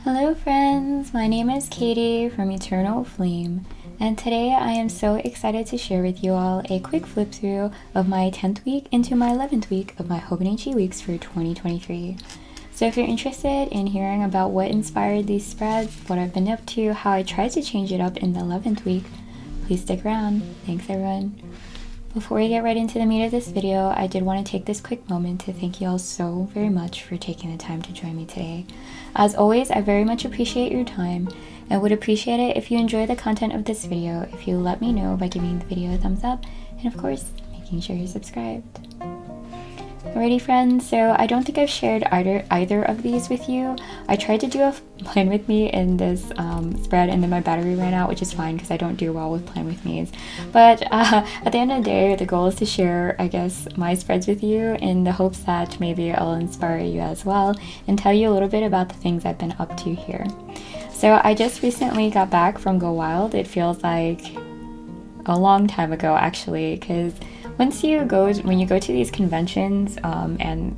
Hello friends, my name is Katie from Eternal Flame, and today I am so excited to share with you all a quick flip through of my 10th week into my 11th week of my Hobonichi weeks for 2023. So if you're interested in hearing about what inspired these spreads, what I've been up to, how I tried to change it up in the 11th week, please stick around. Thanks everyone. Before we get right into the meat of this video, I did want to take this quick moment to thank you all so very much for taking the time to join me today. As always, I very much appreciate your time and would appreciate it if you enjoy the content of this video if you let me know by giving the video a thumbs up and of course, making sure you're subscribed. Alrighty friends, so I don't think I've shared either of these with you. I tried to do a plan with me in this spread and then my battery ran out, which is fine because I don't do well with plan with me's. But at the end of the day, the goal is to share, I guess, my spreads with you in the hopes that maybe I'll inspire you as well and tell you a little bit about the things I've been up to here. So I just recently got back from Go Wild. It feels like a long time ago actually, because when you go to these conventions and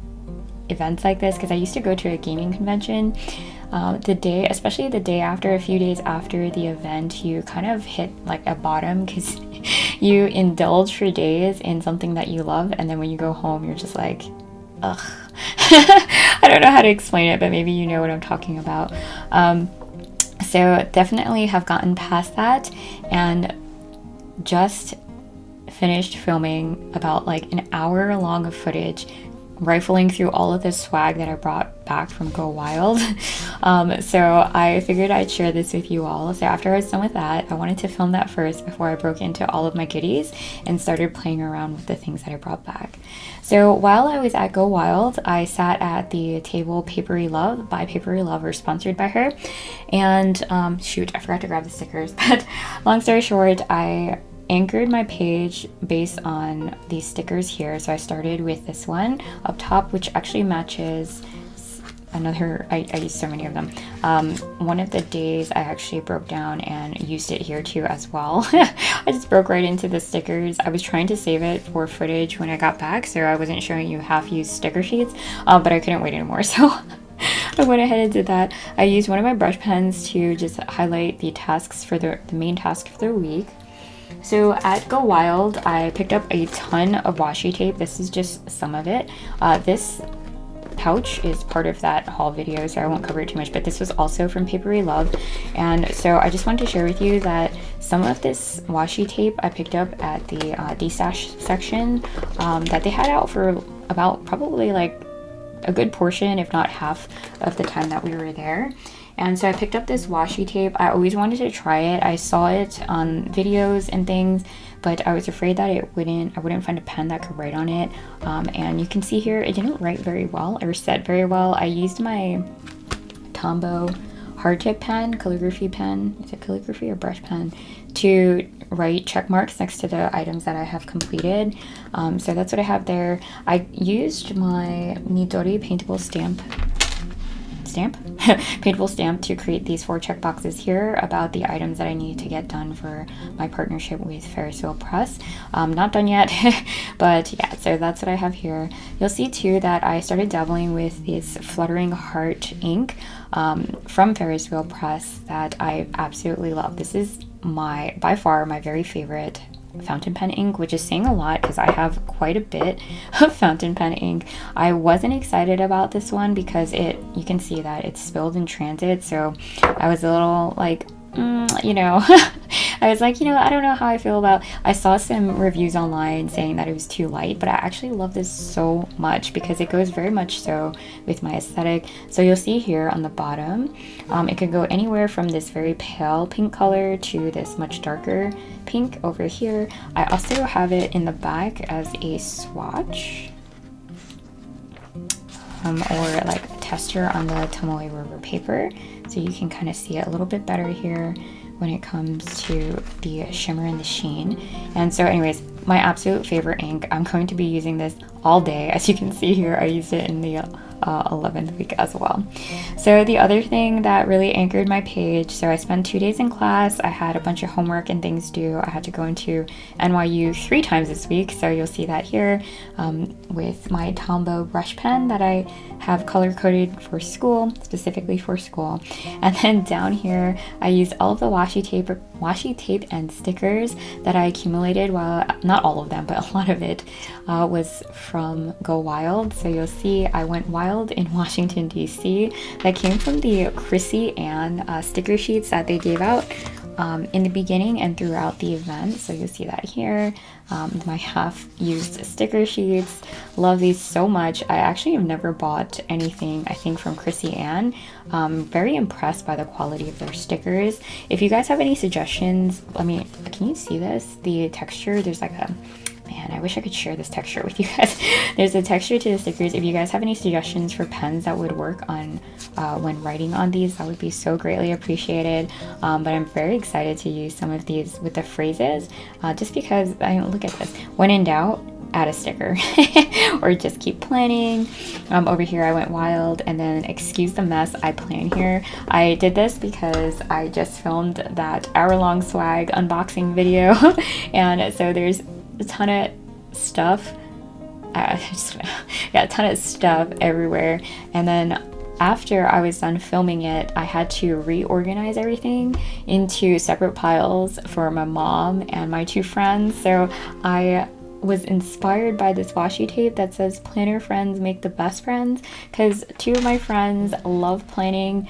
events like this, because I used to go to a gaming convention, especially the day after, a few days after the event, you kind of hit like a bottom because you indulge for days in something that you love, and then when you go home, you're just like, ugh. I don't know how to explain it, but maybe you know what I'm talking about. So definitely have gotten past that and just finished filming about like an hour long of footage, rifling through all of this swag that I brought back from Go Wild. So I figured I'd share this with you all. So after I was done with that, I wanted to film that first before I broke into all of my goodies and started playing around with the things that I brought back. So while I was at Go Wild, I sat at the table Papery Love by Papery Love, or sponsored by her. And shoot, I forgot to grab the stickers. But long story short, I anchored my page based on these stickers here. So I started with this one up top, which actually matches another, I used so many of them. One of the days I actually broke down and used it here too as well. I just broke right into the stickers. I was trying to save it for footage when I got back, so I wasn't showing you half-used sticker sheets, but I couldn't wait anymore, so I went ahead and did that. I used one of my brush pens to just highlight the tasks for the main task for the week. So at Go Wild, I picked up a ton of washi tape. This is just some of it. This pouch is part of that haul video, so I won't cover it too much, but this was also from Papery Love. And so I just wanted to share with you that some of this washi tape I picked up at the D-stash section that they had out for about probably like a good portion, if not half of the time that we were there. And so I picked up this washi tape. I always wanted to try it. I saw it on videos and things, but I was afraid that I wouldn't find a pen that could write on it. And you can see here, it didn't write very well or set very well. I used my Tombow hardtip pen, calligraphy pen, is it calligraphy or brush pen, to write check marks next to the items that I have completed. So that's what I have there. I used my Midori paintable stamp to create these 4 check boxes here about the items that I need to get done for my partnership with Ferris Wheel Press. Not done yet, but yeah, so that's what I have here. You'll see too that I started dabbling with this Fluttering Heart ink from Ferris Wheel Press that I absolutely love. This is by far my very favorite fountain pen ink, which is saying a lot because I have quite a bit of fountain pen ink. I wasn't excited about this one because you can see that it's spilled in transit, so I was a little like, you know, I was like, you know, I don't know how I feel about. I saw some reviews online saying that it was too light, but I actually love this so much because it goes very much so with my aesthetic. So you'll see here on the bottom, it could go anywhere from this very pale pink color to this much darker pink over here. I also have it in the back as a swatch or like tester on the Tomoe River paper, so you can kind of see it a little bit better here when it comes to the shimmer and the sheen. And so anyways, my absolute favorite ink. I'm going to be using this all day. As you can see here, I used it in the 11th week as well. So the other thing that really anchored my page, so I spent 2 days in class. I had a bunch of homework and things due. I had to go into NYU 3 times this week, so you'll see that here with my Tombow brush pen that I have color coded for school, specifically for school. And then down here I used all of the washi tape and stickers that I accumulated while, not all of them, but a lot of it was from Go Wild. So you'll see I went wild in Washington DC. That came from the Chrissy Ann sticker sheets that they gave out in the beginning and throughout the event. So you'll see that here. My half-used sticker sheets. Love these so much. I actually have never bought anything, I think, from Chrissy Ann. Very impressed by the quality of their stickers. If you guys have any suggestions, can you see this? The texture, there's like a, man, I wish I could share this texture with you guys. There's a texture to the stickers. If you guys have any suggestions for pens that would work on when writing on these, that would be so greatly appreciated. But I'm very excited to use some of these with the phrases, just because, look at this. When in doubt, add a sticker or just keep planning. Over here I went wild, and then excuse the mess I plan here. I did this because I just filmed that hour-long swag unboxing video and so there's a ton of stuff. A ton of stuff everywhere. And then after I was done filming it, I had to reorganize everything into separate piles for my mom and my 2 friends. So I was inspired by this washi tape that says planner friends make the best friends, because 2 of my friends love planning.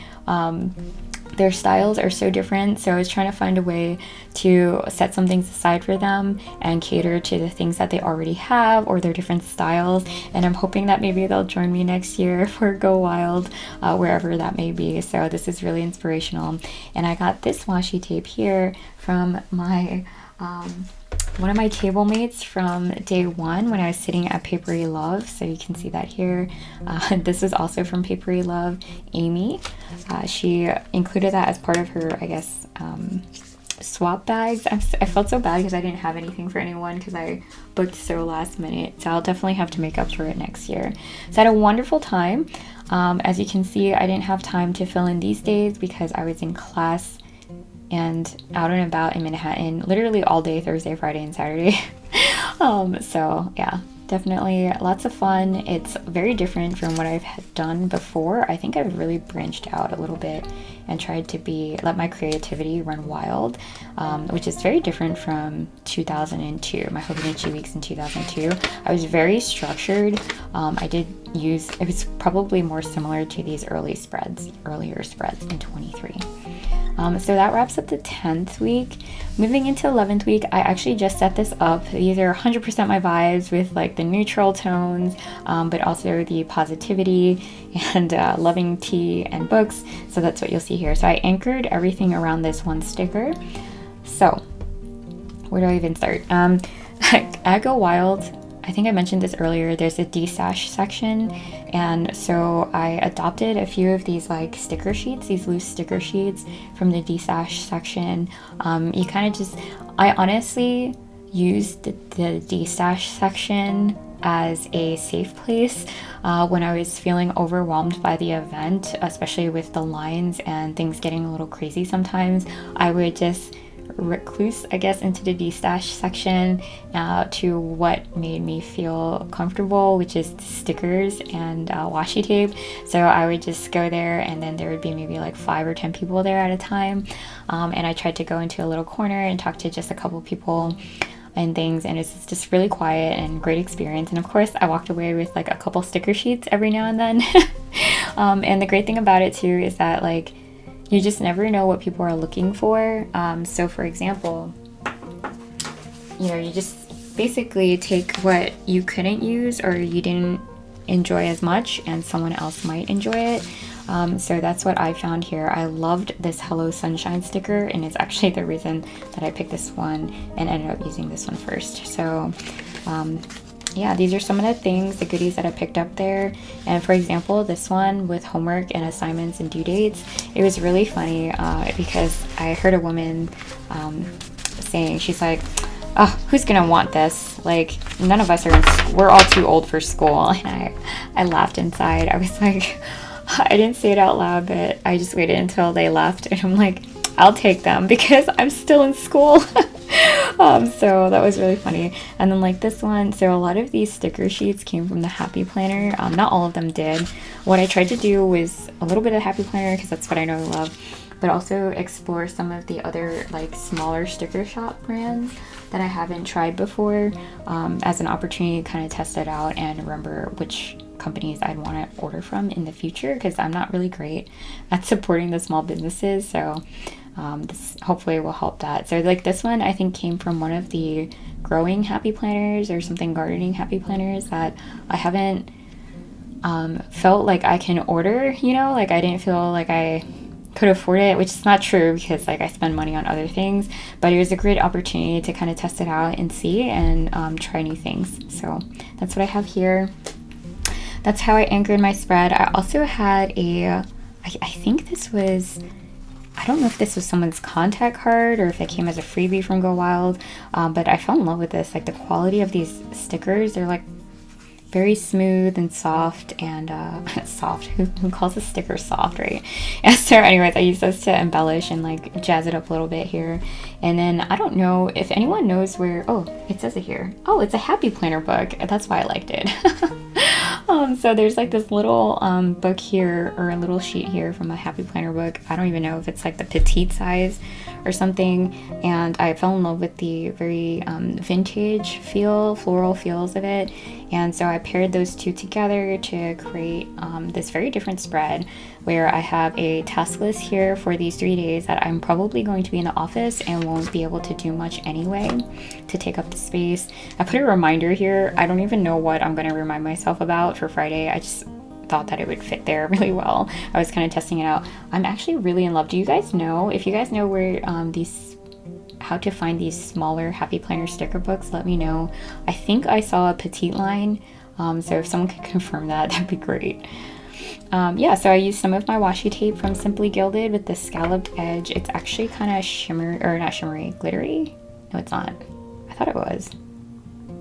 Their styles are so different, so I was trying to find a way to set some things aside for them and cater to the things that they already have or their different styles. And I'm hoping that maybe they'll join me next year for Go Wild, wherever that may be. So this is really inspirational. And I got this washi tape here from my one of my table mates from day 1 when I was sitting at Papery Love. So you can see that here. This is also from Papery Love, Amy. She included that as part of her, I guess, swap bags. I felt so bad because I didn't have anything for anyone because I booked so last minute. So I'll definitely have to make up for it next year. So I had a wonderful time. As you can see, I didn't have time to fill in these days because I was in class and out and about in Manhattan literally all day, Thursday, Friday, and Saturday. So yeah, definitely lots of fun. It's very different from what I've done before. I think I've really branched out a little bit and tried to let my creativity run wild, which is very different from 2002, my Hobonichi weeks in 2002. I was very structured. It was probably more similar to these earlier spreads in 23. So that wraps up the 10th week. Moving into 11th week, I actually just set this up. These are 100% my vibes with like the neutral tones, but also the positivity and loving tea and books. So that's what you'll see here. So I anchored everything around this one sticker. So where do I even start? At Go Wild, I think I mentioned this earlier, there's a D-stash section, and so I adopted a few of these like sticker sheets, these loose sticker sheets from the D-stash section. I honestly used the D-stash section as a safe place when I was feeling overwhelmed by the event, especially with the lines and things getting a little crazy sometimes. I would just recluse, I guess, into the D-stash section to what made me feel comfortable, which is stickers and washi tape. So I would just go there, and then there would be maybe like 5 or 10 people there at a time, and I tried to go into a little corner and talk to just a couple people and things, and it's just really quiet and great experience. And of course I walked away with like a couple sticker sheets every now and then. And the great thing about it too is that like you just never know what people are looking for. So for example, you just basically take what you couldn't use or you didn't enjoy as much and someone else might enjoy it. So that's what I found here. I loved this Hello Sunshine sticker, and it's actually the reason that I picked this one and ended up using this one first. So yeah, these are some of the things, the goodies that I picked up there. And for example, this one with homework and assignments and due dates, it was really funny because I heard a woman saying, she's like, oh, who's gonna want this? Like, none of us are we're all too old for school. And I laughed inside. I was like, I didn't say it out loud, but I just waited until they left, and I'm like, I'll take them because I'm still in school. So that was really funny. And then like this one, so a lot of these sticker sheets came from the Happy Planner. Not all of them did. What I tried to do was a little bit of Happy Planner because that's what I know I love, but also explore some of the other like smaller sticker shop brands that I haven't tried before, as an opportunity to kind of test it out and remember which companies I'd want to order from in the future, because I'm not really great at supporting the small businesses. So this hopefully will help that. So like this one I think came from one of the growing Happy Planners or something, gardening Happy Planners that I haven't felt like I can order, you know, like I didn't feel like I could afford it, which is not true because like I spend money on other things, but it was a great opportunity to kind of test it out and see and try new things. So that's what I have here. That's how I anchored my spread. I also had I think this was, I don't know if this was someone's contact card or if it came as a freebie from Go Wild, but I fell in love with this. Like the quality of these stickers, they're like very smooth and soft and soft. Who calls a sticker soft, right? And so anyways, I use those to embellish and like jazz it up a little bit here. And then I don't know if anyone knows where, oh, it says it here. Oh, it's a Happy Planner book. That's why I liked it. So there's like this little book here, or a little sheet here from a Happy Planner book. I don't even know if it's like the petite size or something. And I fell in love with the very vintage feel, floral feels of it. And so I paired those two together to create this very different spread where I have a task list here for these 3 days that I'm probably going to be in the office and won't be able to do much anyway to take up the space. I put a reminder here. I don't even know what I'm going to remind myself about for Friday. I just thought that it would fit there really well. I was kind of testing it out. I'm actually really in love. Do you guys know, if you guys know where how to find these smaller Happy Planner sticker books, let me know. I think I saw a petite line, so if someone could confirm that, that'd be great. Yeah, so I used some of my washi tape from Simply Gilded with the scalloped edge. It's actually kind of shimmery, or not shimmery, glittery? No, it's not. I thought it was.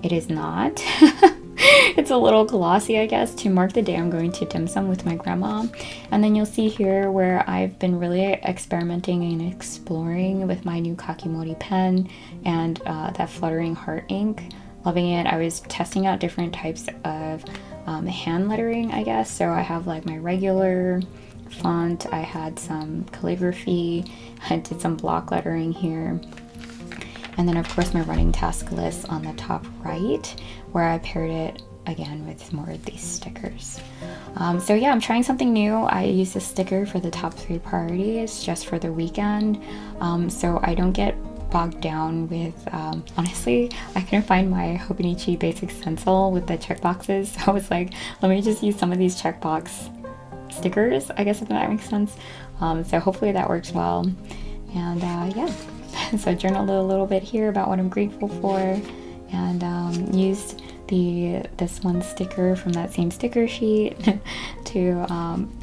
It is not. It's a little glossy, I guess, to mark the day I'm going to dim sum with my grandma. And then you'll see here where I've been really experimenting and exploring with my new Kakimori pen and that Fluttering Heart ink. Loving it. I was testing out different types of hand lettering, I guess. So I have like my regular font, I had some calligraphy, I did some block lettering here. And then of course my running task list on the top right, where I paired it again with more of these stickers. So yeah, I'm trying something new. I use a sticker for the top 3 priorities just for the weekend, so I don't get bogged down with, honestly, I couldn't find my Hobonichi basic stencil with the checkboxes, so I was like, let me just use some of these checkbox stickers, I guess, if that makes sense. So hopefully that works well. And yeah, so I journaled a little bit here about what I'm grateful for, and used this one sticker from that same sticker sheet to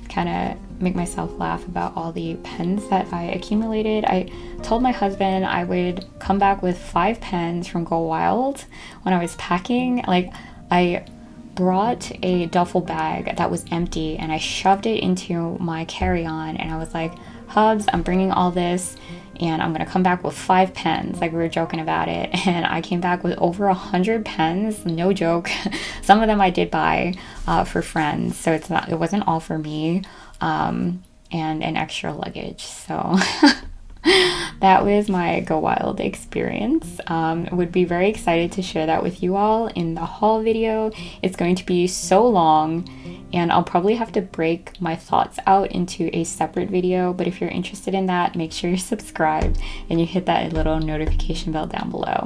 kind of make myself laugh about all the pens that I accumulated. I told my husband I would come back with 5 pens from Go Wild when I was packing. Like, I brought a duffel bag that was empty and I shoved it into my carry-on, and I was like, Hubs, I'm bringing all this and I'm gonna come back with 5 pens. Like, we were joking about it, and I came back with over 100 pens, no joke. Some of them I did buy for friends, so it wasn't all for me, and an extra luggage. So that was my Go Wild experience. Would be very excited to share that with you all in the haul video. It's going to be so long, and I'll probably have to break my thoughts out into a separate video, but if you're interested in that, make sure you're subscribed and you hit that little notification bell down below.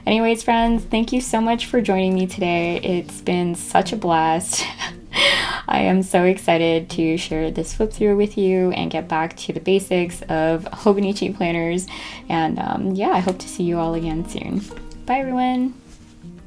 Anyways, friends, thank you so much for joining me today. It's been such a blast. I am so excited to share this flip through with you and get back to the basics of Hobonichi planners. And yeah, I hope to see you all again soon. Bye, everyone.